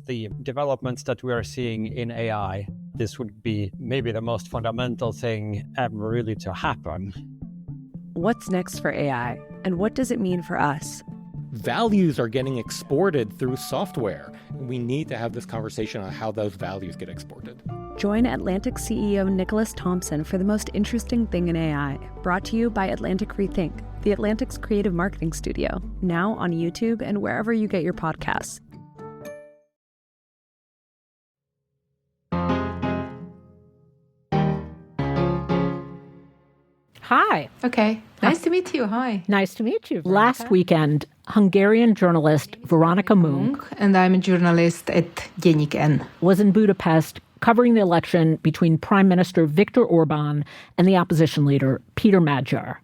with the developments that we are seeing in AI, this would be maybe the most fundamental thing ever really to happen. What's next for AI, and what does it mean for us? Values are getting exported through software. We need to have this conversation on how those values get exported. Join Atlantic CEO Nicholas Thompson for The Most Interesting Thing in AI, brought to you by Atlantic Rethink, the Atlantic's creative marketing studio, now on YouTube and wherever you get your podcasts. Hi. Okay. Nice to meet you. Hi. Nice to meet you. Last weekend, Hungarian journalist Veronika Munk, and I'm a journalist at Denník N, was in Budapest covering the election between Prime Minister Viktor Orbán and the opposition leader Peter Magyar.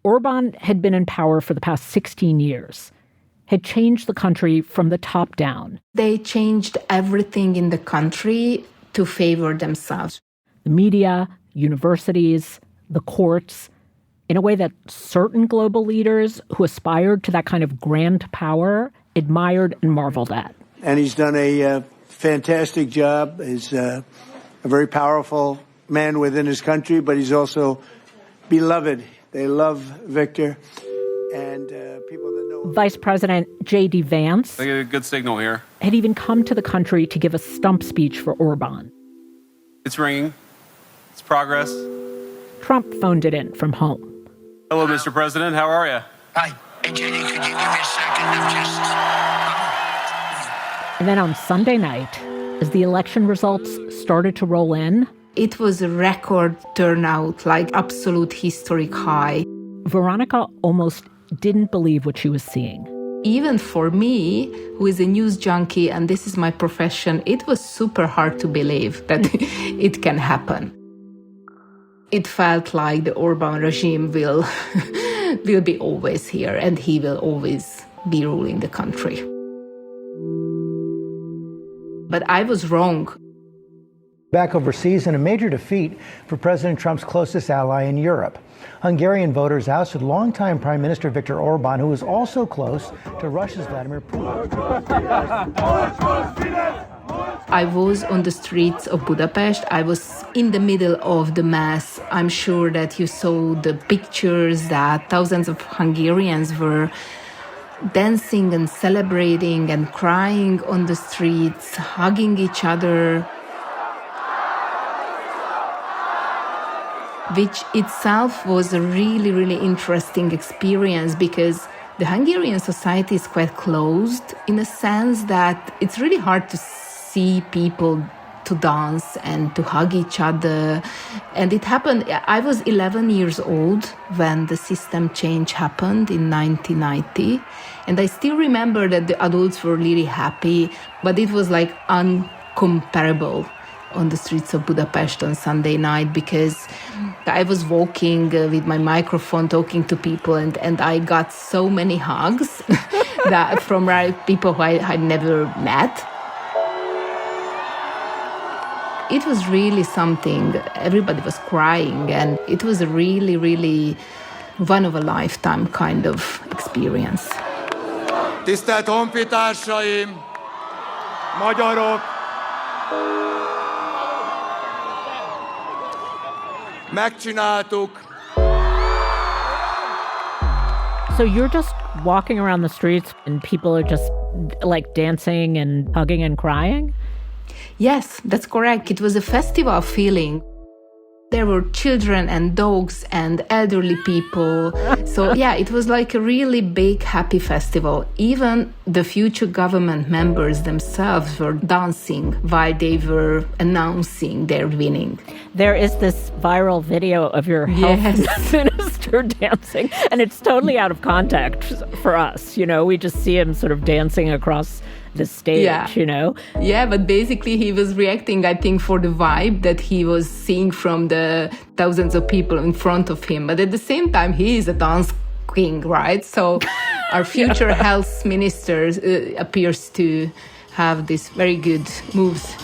Orbán had been in power for the past 16 years, had changed the country from the top down. They changed everything in the country to favor themselves. The media, universities, the courts, in a way that certain global leaders who aspired to that kind of grand power admired and marveled at. And he's done a fantastic job. He's a very powerful man within his country, but he's also beloved. They love Viktor, and people that know him. Vice President J.D. Vance I get a good signal here. had even come to the country to give a stump speech for Orbán. It's ringing. It's progress. Trump phoned it in from home. Hello, Mr. President. How are you? Hi. Hey, Jenny, could you give me a second of just... And then on Sunday night, as the election results started to roll in, It was a record turnout, like absolute historic high. Veronika almost didn't believe what she was seeing. Even for me, who is a news junkie, and this is my profession, it was super hard to believe that it can happen. It felt like the Orbán regime will be always here, and he will always be ruling the country. But I was wrong. Back overseas in a major defeat for President Trump's closest ally in Europe. Hungarian voters ousted longtime Prime Minister Viktor Orbán, who was also close to Russia's Vladimir Putin. I was on the streets of Budapest. I was in the middle of the mass. I'm sure that you saw the pictures that thousands of Hungarians were dancing and celebrating and crying on the streets, hugging each other, which itself was a really, really interesting experience because the Hungarian society is quite closed in a sense that it's really hard to see people to dance and to hug each other. And it happened, I was 11 years old when the system change happened in 1990. And I still remember that the adults were really happy, but it was like uncomparable on the streets of Budapest on Sunday night because I was walking with my microphone talking to people and I got so many hugs that from people who I had never met. It was really something. Everybody was crying and it was a really, really one of a lifetime kind of experience. Tisztelt honfitársaim, magyarok! Megcsináltuk. So you're just walking around the streets and people are just like dancing and hugging and crying? Yes, that's correct. It was a festival feeling. There were children and dogs and elderly people. So yeah, it was like a really big, happy festival. Even the future government members themselves were dancing while they were announcing their winning. There is this viral video of your health minister dancing, and it's totally out of context for us. You know, we just see him sort of dancing across the stage, you know? Yeah, but basically he was reacting, I think, for the vibe that he was seeing from the thousands of people in front of him. But at the same time, he is a dance king, right? So our future health minister appears to have these very good moves.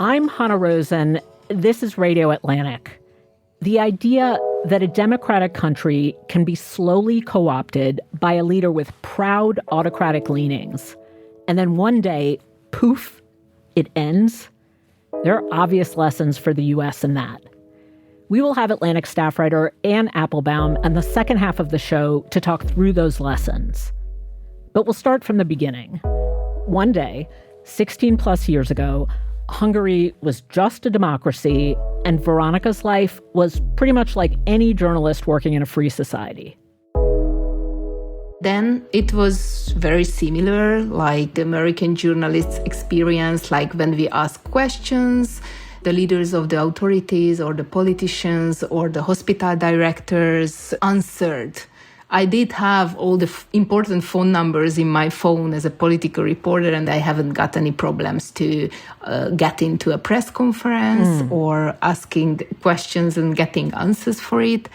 I'm Hannah Rosen. This is Radio Atlantic. The idea that a democratic country can be slowly co-opted by a leader with proud autocratic leanings, and then one day, poof, it ends. There are obvious lessons for the U.S. in that. We will have Atlantic staff writer Anne Applebaum in the second half of the show to talk through those lessons. But we'll start from the beginning. One day, 16 plus years ago, Hungary was just a democracy, and Veronika's life was pretty much like any journalist working in a free society. Then it was very similar, like the American journalists' experience, like when we ask questions, the leaders of the authorities or the politicians or the hospital directors answered. I did have all the important phone numbers in my phone as a political reporter, and I haven't got any problems to get into a press conference or asking questions and getting answers for it.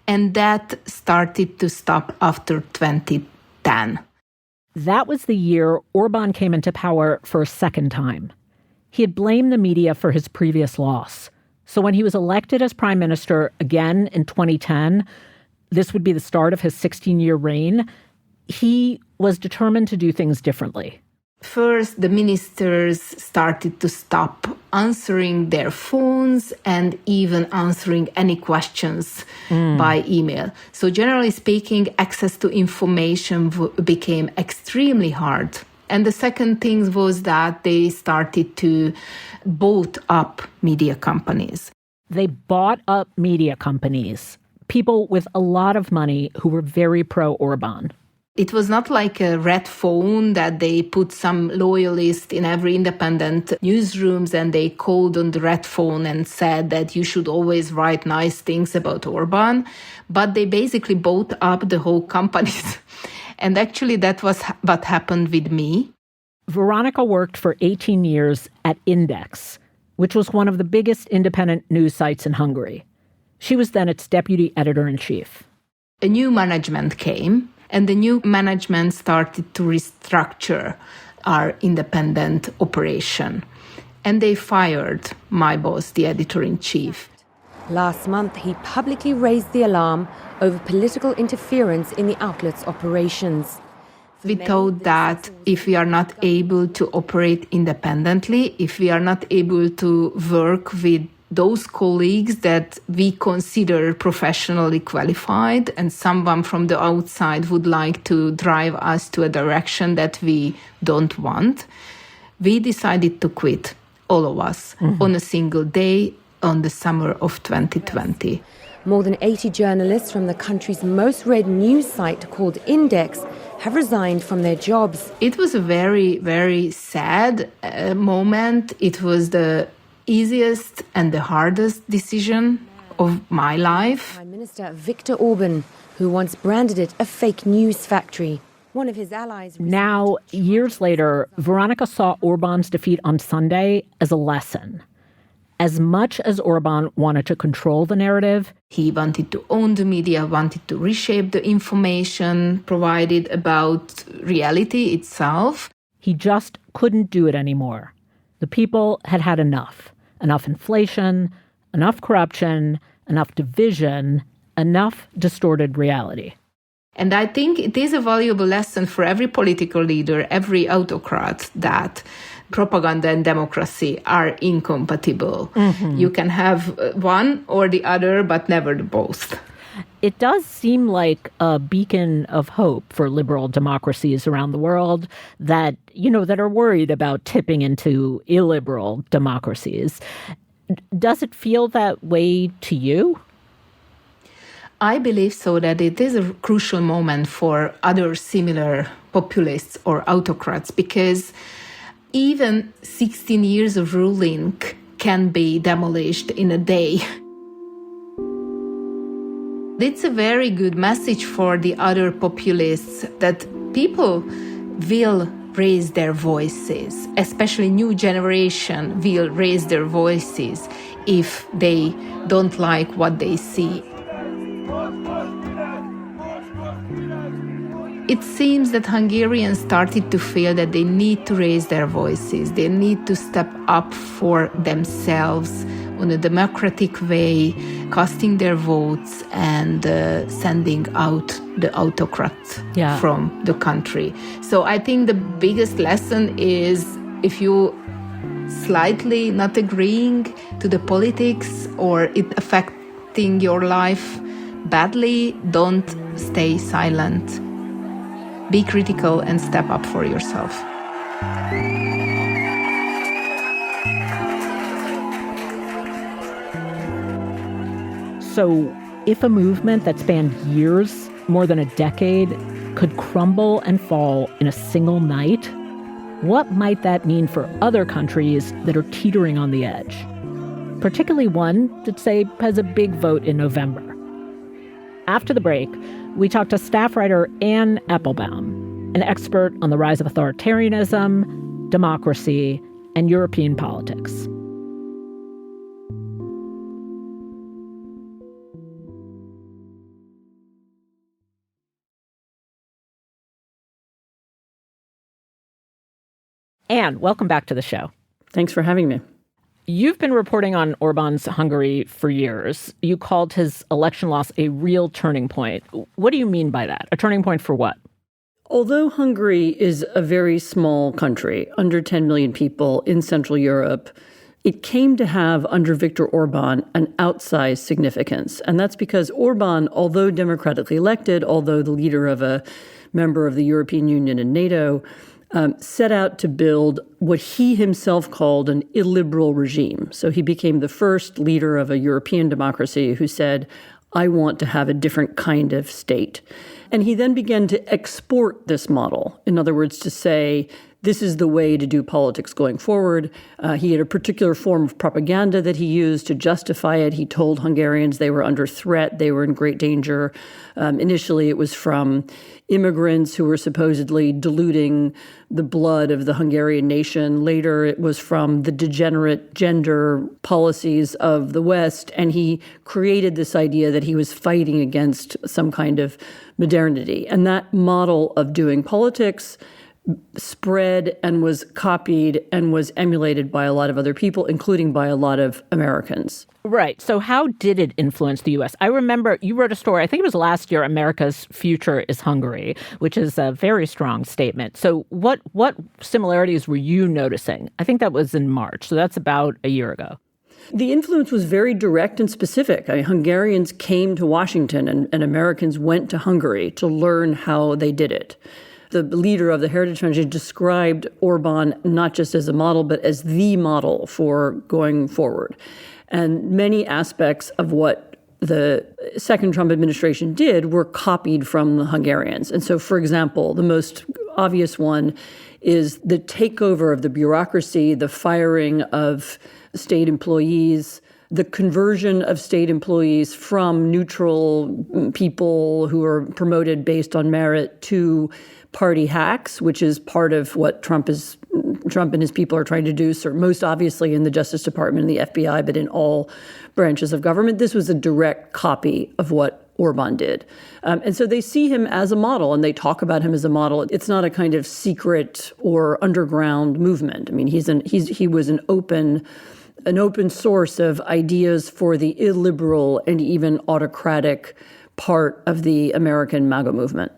And that started to stop after 2010. That was the year Orbán came into power for a second time. He had blamed the media for his previous loss. So when he was elected as prime minister again in 2010, this would be the start of his 16-year reign, he was determined to do things differently. First, the ministers started to stop answering their phones and even answering any questions by email. So generally speaking, access to information became extremely hard. And the second thing was that they started to bought up media companies. They bought up media companies, people with a lot of money who were very pro-Orbán. It was not like a red phone that they put some loyalist in every independent newsrooms and they called on the red phone and said that you should always write nice things about Orbán. But they basically bought up the whole companies. And actually, that was what happened with me. Veronika worked for 18 years at Index, which was one of the biggest independent news sites in Hungary. She was then its deputy editor-in-chief. A new management came, and the new management started to restructure our independent operation. And they fired my boss, the editor-in-chief. Last month, he publicly raised the alarm over political interference in the outlet's operations. We thought that if we are not able to operate independently, if we are not able to work with those colleagues that we consider professionally qualified and someone from the outside would like to drive us to a direction that we don't want, we decided to quit, all of us, on a single day on the summer of 2020. More than 80 journalists from the country's most read news site called Index have resigned from their jobs. It was a very, very sad moment. It was the easiest and the hardest decision of my life. Prime Minister Viktor Orbán, who once branded it a fake news factory. One of his allies... Now, years later, Veronika saw Orbán's defeat on Sunday as a lesson. As much as Orbán wanted to control the narrative, he wanted to own the media, wanted to reshape the information provided about reality itself. He just couldn't do it anymore. The people had had enough. Enough inflation, enough corruption, enough division, enough distorted reality. And I think it is a valuable lesson for every political leader, every autocrat, that propaganda and democracy are incompatible. You can have one or the other, but never the both. It does seem like a beacon of hope for liberal democracies around the world that, that are worried about tipping into illiberal democracies. Does it feel that way to you? I believe so, that it is a crucial moment for other similar populists or autocrats, because even 16 years of ruling can be demolished in a day. It's a very good message for the other populists that people will raise their voices, especially new generation will raise their voices if they don't like what they see. It seems that Hungarians started to feel that they need to raise their voices. They need to step up for themselves in a democratic way, casting their votes and sending out the autocrat from the country. So I think the biggest lesson is if you slightly not agreeing to the politics or it affecting your life badly, don't stay silent. Be critical and step up for yourself. So if a movement that spanned years, more than a decade, could crumble and fall in a single night, what might that mean for other countries that are teetering on the edge? Particularly one that, say, has a big vote in November. After the break, we talked to staff writer Anne Applebaum, an expert on the rise of authoritarianism, democracy, and European politics. Anne, welcome back to the show. Thanks for having me. You've been reporting on Orbán's Hungary for years. You called his election loss a real turning point. What do you mean by that? A turning point for what? Although Hungary is a very small country, under 10 million people in Central Europe, it came to have, under Viktor Orbán, an outsized significance. And that's because Orbán, although democratically elected, although the leader of a member of the European Union and NATO, set out to build what he himself called an illiberal regime. So he became the first leader of a European democracy who said, I want to have a different kind of state. And he then began to export this model. In other words, to say, this is the way to do politics going forward. He had a particular form of propaganda that he used to justify it. He told Hungarians they were under threat, they were in great danger. Initially, it was from immigrants who were supposedly diluting the blood of the Hungarian nation. Later, it was from the degenerate gender policies of the West. And he created this idea that he was fighting against some kind of modernity. And that model of doing politics spread and was copied and was emulated by a lot of other people, including by a lot of Americans. Right. So how did it influence the U.S.? I remember you wrote a story, I think it was last year, America's Future is Hungary, which is a very strong statement. So what similarities were you noticing? I think that was in March. So that's about a year ago. The influence was very direct and specific. Hungarians came to Washington and Americans went to Hungary to learn how they did it. The leader of the Heritage Foundation described Orbán not just as a model, but as the model for going forward. And many aspects of what the second Trump administration did were copied from the Hungarians. And so, for example, the most obvious one is the takeover of the bureaucracy, the firing of state employees, the conversion of state employees from neutral people who are promoted based on merit to party hacks, which is part of what Trump and his people are trying to do, so most obviously in the Justice Department and the FBI, but in all branches of government. This was a direct copy of what Orbán did. And so they see him as a model, and they talk about him as a model. It's not a kind of secret or underground movement. I mean, he was an open source of ideas for the illiberal and even autocratic part of the American MAGA movement.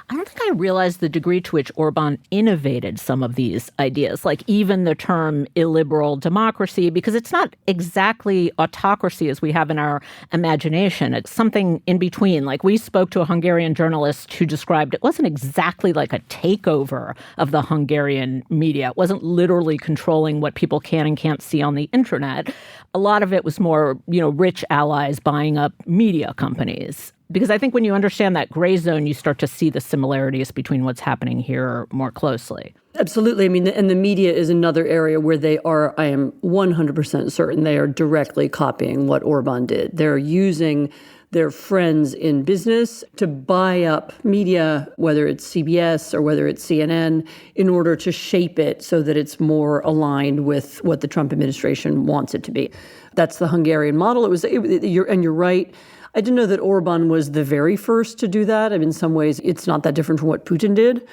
I don't think I realized the degree to which Orbán innovated some of these ideas, like even the term illiberal democracy, because it's not exactly autocracy as we have in our imagination. It's something in between. Like we spoke to a Hungarian journalist who described it wasn't exactly like a takeover of the Hungarian media. It wasn't literally controlling what people can and can't see on the internet. A lot of it was more, rich allies buying up media companies. Because I think when you understand that gray zone, you start to see the similarities between what's happening here more closely. Absolutely. I mean, and the media is another area where they are, I am 100% certain, they are directly copying what Orbán did. They're using their friends in business to buy up media, whether it's CBS or whether it's CNN, in order to shape it so that it's more aligned with what the Trump administration wants it to be. That's the Hungarian model. And you're right. I didn't know that Orbán was the very first to do that. I mean, in some ways, it's not that different from what Putin did.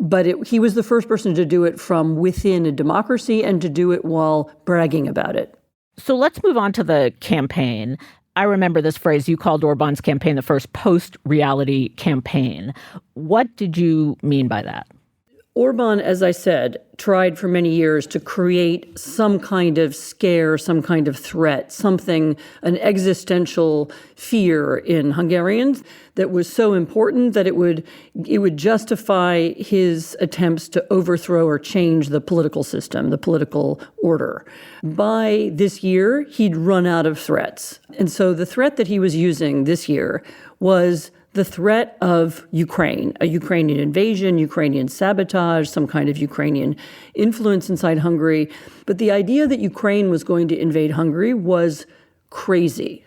But he was the first person to do it from within a democracy and to do it while bragging about it. So let's move on to the campaign. I remember this phrase. You called Orbán's campaign the first post-reality campaign. What did you mean by that? Orbán, as I said, tried for many years to create some kind of scare, some kind of threat, something, an existential fear in Hungarians that was so important that it would justify his attempts to overthrow or change the political system, the political order. By this year, he'd run out of threats. And so the threat that he was using this year was the threat of Ukraine, a Ukrainian invasion, Ukrainian sabotage, some kind of Ukrainian influence inside Hungary. But the idea that Ukraine was going to invade Hungary was crazy.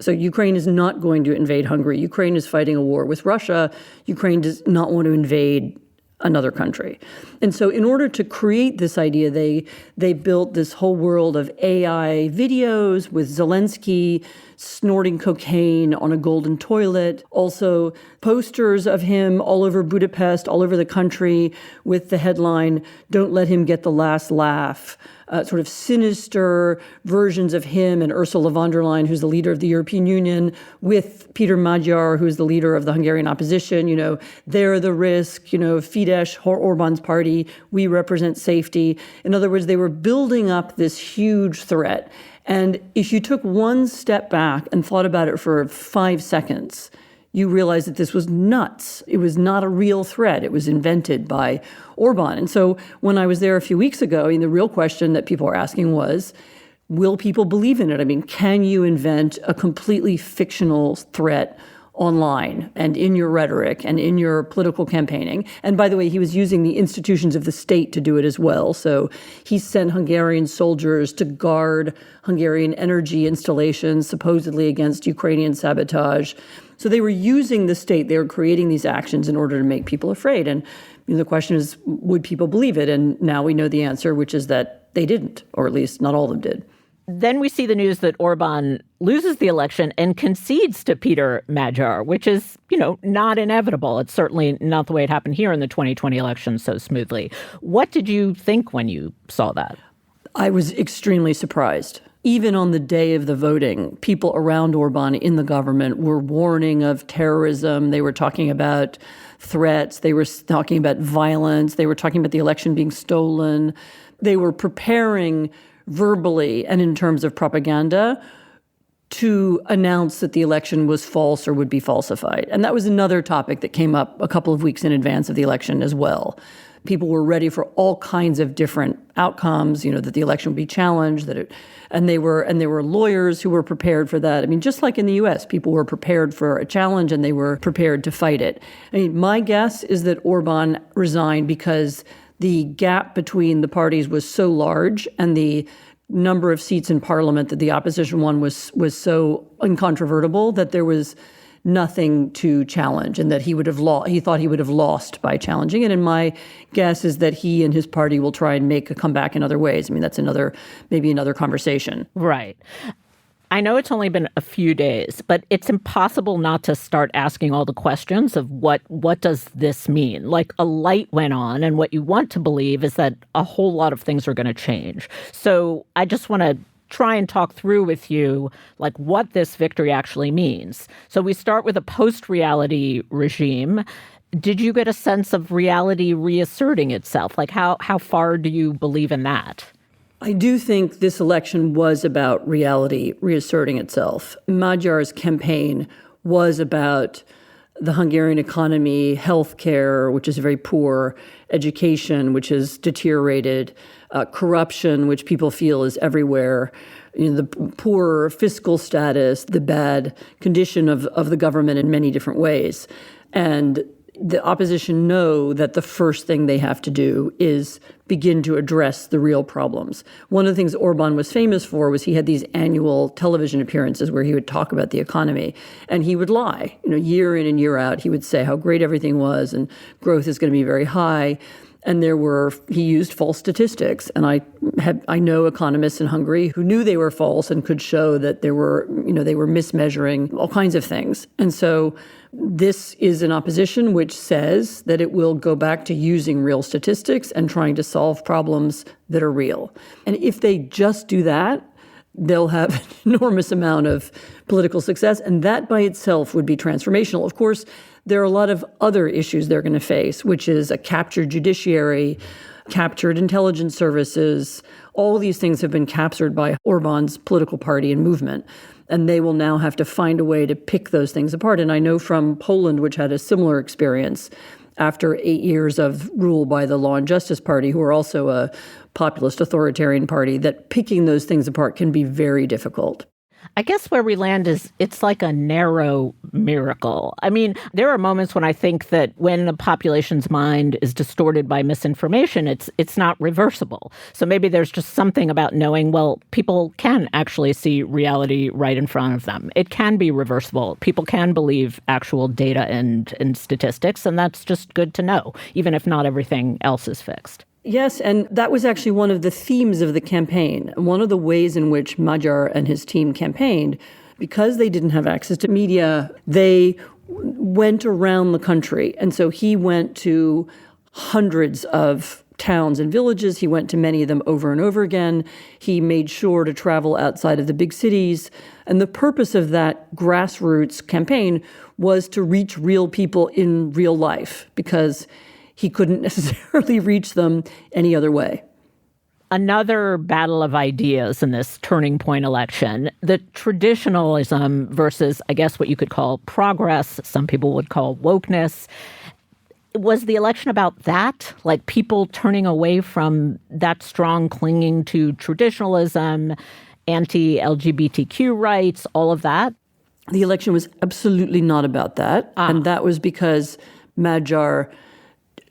So Ukraine is not going to invade Hungary. Ukraine is fighting a war with Russia. Ukraine does not want to invade another country. And so in order to create this idea, they built this whole world of AI videos with Zelensky snorting cocaine on a golden toilet, also posters of him all over Budapest, all over the country with the headline, "Don't let him get the last laugh." Sort of sinister versions of him and Ursula von der Leyen, who's the leader of the European Union, with Peter Magyar, who's the leader of the Hungarian opposition. They're the risk, Fidesz, Orbán's party, we represent safety. In other words, they were building up this huge threat. And if you took one step back and thought about it for 5 seconds, you realize that this was nuts. It was not a real threat. It was invented by Orbán. And so when I was there a few weeks ago, the real question that people were asking was, will people believe in it? I mean, can you invent a completely fictional threat online and in your rhetoric and in your political campaigning? And by the way, he was using the institutions of the state to do it as well. So he sent Hungarian soldiers to guard Hungarian energy installations, supposedly against Ukrainian sabotage. So they were using the state. They were creating these actions in order to make people afraid. And the question is, would people believe it? And now we know the answer, which is that they didn't, or at least not all of them did. Then we see the news that Orbán loses the election and concedes to Peter Magyar, which is, not inevitable. It's certainly not the way it happened here in the 2020 election so smoothly. What did you think when you saw that? I was extremely surprised. Even on the day of the voting, people around Orbán in the government were warning of terrorism. They were talking about threats. They were talking about violence. They were talking about the election being stolen. They were preparing verbally and in terms of propaganda to announce that the election was false or would be falsified. And that was another topic that came up a couple of weeks in advance of the election as well. People were ready for all kinds of different outcomes, that the election would be challenged, and there were lawyers who were prepared for that. I mean, just like in the US, people were prepared for a challenge and they were prepared to fight it. I mean, my guess is that Orbán resigned because the gap between the parties was so large and the number of seats in parliament that the opposition won was so incontrovertible that there was nothing to challenge, and that he thought he would have lost by challenging it. And my guess is that he and his party will try and make a comeback in other ways. I mean, that's maybe another conversation. Right. I know it's only been a few days, but it's impossible not to start asking all the questions of what does this mean? Like, a light went on, and what you want to believe is that a whole lot of things are going to change. So I just want to try and talk through with you, like, what this victory actually means. So we start with a post-reality regime. Did you get a sense of reality reasserting itself? Like, how far do you believe in that? I do think this election was about reality reasserting itself. Magyar's campaign was about the Hungarian economy, healthcare, which is very poor, education, which has deteriorated, corruption, which people feel is everywhere, the poor fiscal status, the bad condition of the government in many different ways. And the opposition know that the first thing they have to do is begin to address the real problems. One of the things Orbán was famous for was he had these annual television appearances where he would talk about the economy, and he would lie. Year in and year out, he would say how great everything was and growth is going to be very high. And he used false statistics. And I know economists in Hungary who knew they were false and could show that they were mismeasuring all kinds of things. And so this is an opposition which says that it will go back to using real statistics and trying to solve problems that are real. And if they just do that, they'll have an enormous amount of political success, and that by itself would be transformational. Of course, there are a lot of other issues they're going to face, which is a captured judiciary, captured intelligence services. All these things have been captured by Orbán's political party and movement, and they will now have to find a way to pick those things apart. And I know from Poland, which had a similar experience after 8 years of rule by the Law and Justice Party, who are also a populist authoritarian party, that picking those things apart can be very difficult. I guess where we land is it's like a narrow miracle. I mean, there are moments when I think that when a population's mind is distorted by misinformation, it's not reversible. So maybe there's just something about knowing, well, people can actually see reality right in front of them. It can be reversible. People can believe actual data and statistics, and that's just good to know, even if not everything else is fixed. Yes, and that was actually one of the themes of the campaign. One of the ways in which Magyar and his team campaigned, because they didn't have access to media, they went around the country. And so he went to hundreds of towns and villages. He went to many of them over and over again. He made sure to travel outside of the big cities. And the purpose of that grassroots campaign was to reach real people in real life, because he couldn't necessarily reach them any other way. Another battle of ideas in this turning point election, the traditionalism versus, I guess, what you could call progress, some people would call wokeness. Was the election about that? Like people turning away from that strong clinging to traditionalism, anti-LGBTQ rights, all of that? The election was absolutely not about that. And that was because Magyar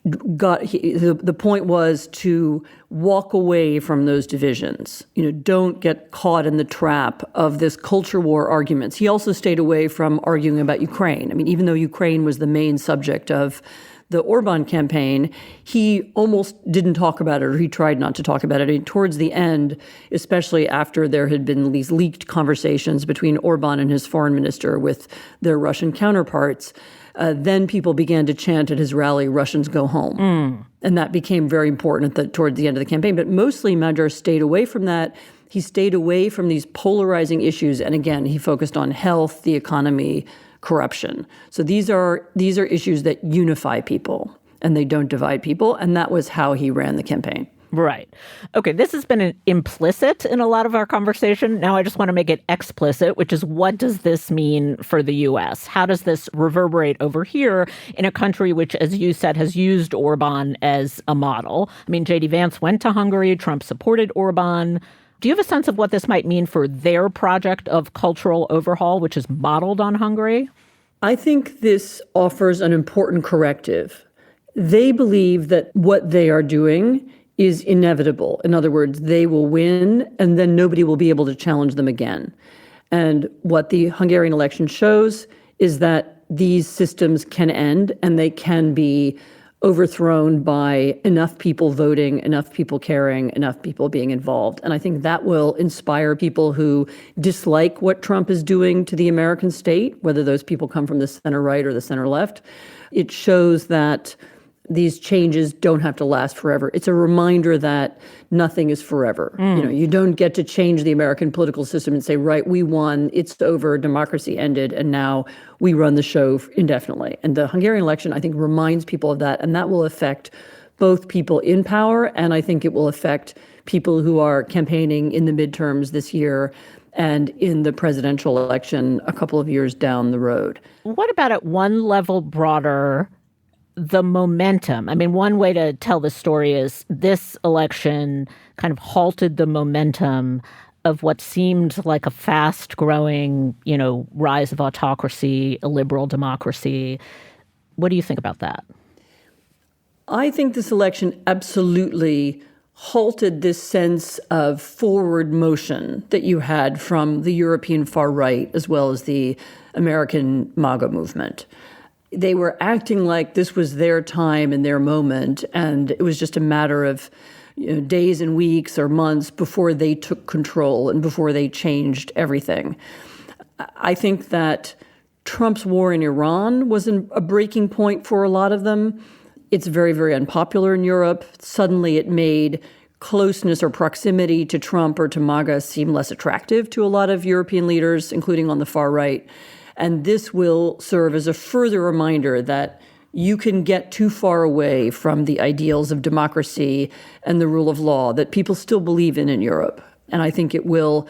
the point was to walk away from those divisions. Don't get caught in the trap of this culture war arguments. He also stayed away from arguing about Ukraine. I mean, even though Ukraine was the main subject of the Orbán campaign, he almost didn't talk about it, or he tried not to talk about it. And towards the end, especially after there had been these leaked conversations between Orbán and his foreign minister with their Russian counterparts, then people began to chant at his rally, "Russians go home." And that became very important toward the end of the campaign. But mostly Magyar stayed away from that. He stayed away from these polarizing issues. And again, he focused on health, the economy, corruption. So these are issues that unify people and they don't divide people. And that was how he ran the campaign. Right. Okay, this has been implicit in a lot of our conversation. Now I just want to make it explicit, which is, what does this mean for the U.S.? How does this reverberate over here in a country which, as you said, has used Orbán as a model? I mean, J.D. Vance went to Hungary. Trump supported Orbán. Do you have a sense of what this might mean for their project of cultural overhaul, which is modeled on Hungary? I think this offers an important corrective. They believe that what they are doing is inevitable. In other words, they will win and then nobody will be able to challenge them again. And what the Hungarian election shows is that these systems can end and they can be overthrown by enough people voting, enough people caring, enough people being involved. And I think that will inspire people who dislike what Trump is doing to the American state, whether those people come from the center right or the center left. It shows that these changes don't have to last forever. It's a reminder that nothing is forever. You don't get to change the American political system and say, right, we won, it's over, democracy ended, and now we run the show indefinitely. And the Hungarian election, I think, reminds people of that, and that will affect both people in power, and I think it will affect people who are campaigning in the midterms this year and in the presidential election a couple of years down the road. What about at one level broader, the momentum? I mean, one way to tell the story is this election kind of halted the momentum of what seemed like a fast-growing, rise of autocracy, a liberal democracy. What do you think about that? I think this election absolutely halted this sense of forward motion that you had from the European far right as well as the American MAGA movement. They were acting like this was their time and their moment, and it was just a matter of days and weeks or months before they took control and before they changed everything. I think that Trump's war in Iran was a breaking point for a lot of them. It's very, very unpopular in Europe. Suddenly it made closeness or proximity to Trump or to MAGA seem less attractive to a lot of European leaders, including on the far right. And this will serve as a further reminder that you can get too far away from the ideals of democracy and the rule of law that people still believe in Europe. And I think it will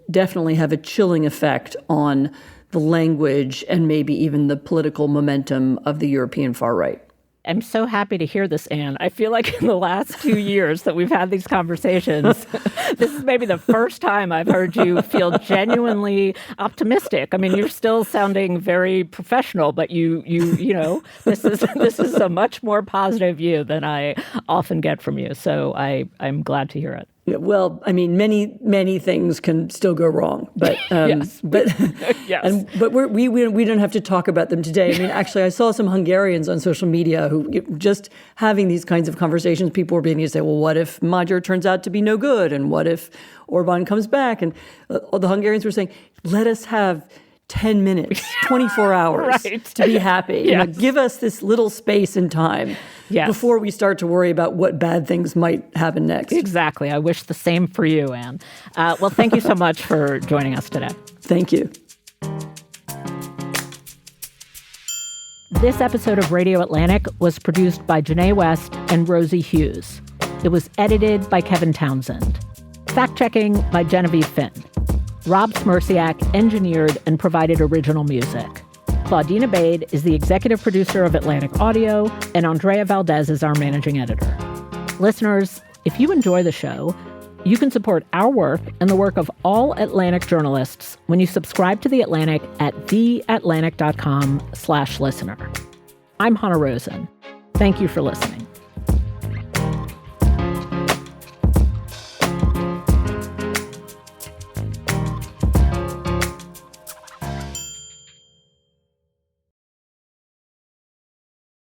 definitely have a chilling effect on the language and maybe even the political momentum of the European far right. I'm so happy to hear this, Anne. I feel like in the last 2 years that we've had these conversations, this is maybe the first time I've heard you feel genuinely optimistic. I mean, you're still sounding very professional, but you know, this is a much more positive view than I often get from you. So I'm glad to hear it. Yeah, well, I mean, many things can still go wrong, but yes. yes. But we don't have to talk about them today. I mean, actually, I saw some Hungarians on social media who just having these kinds of conversations. People were beginning to say, "Well, what if Magyar turns out to be no good, and what if Orbán comes back?" And the Hungarians were saying, "Let us have 10 minutes, 24 hours right. to be happy. Yes. You know, give us this little space and time." Yes. Before we start to worry about what bad things might happen next. Exactly. I wish the same for you, Anne. Well, thank you so much for joining us today. Thank you. This episode of Radio Atlantic was produced by Janae West and Rosie Hughes. It was edited by Kevin Townsend. Fact-checking by Genevieve Finn. Rob Smerciak engineered and provided original music. Claudine Abade is the executive producer of Atlantic Audio, and Andrea Valdez is our managing editor. Listeners, if you enjoy the show, you can support our work and the work of all Atlantic journalists when you subscribe to The Atlantic at theatlantic.com/listener. I'm Hannah Rosen. Thank you for listening.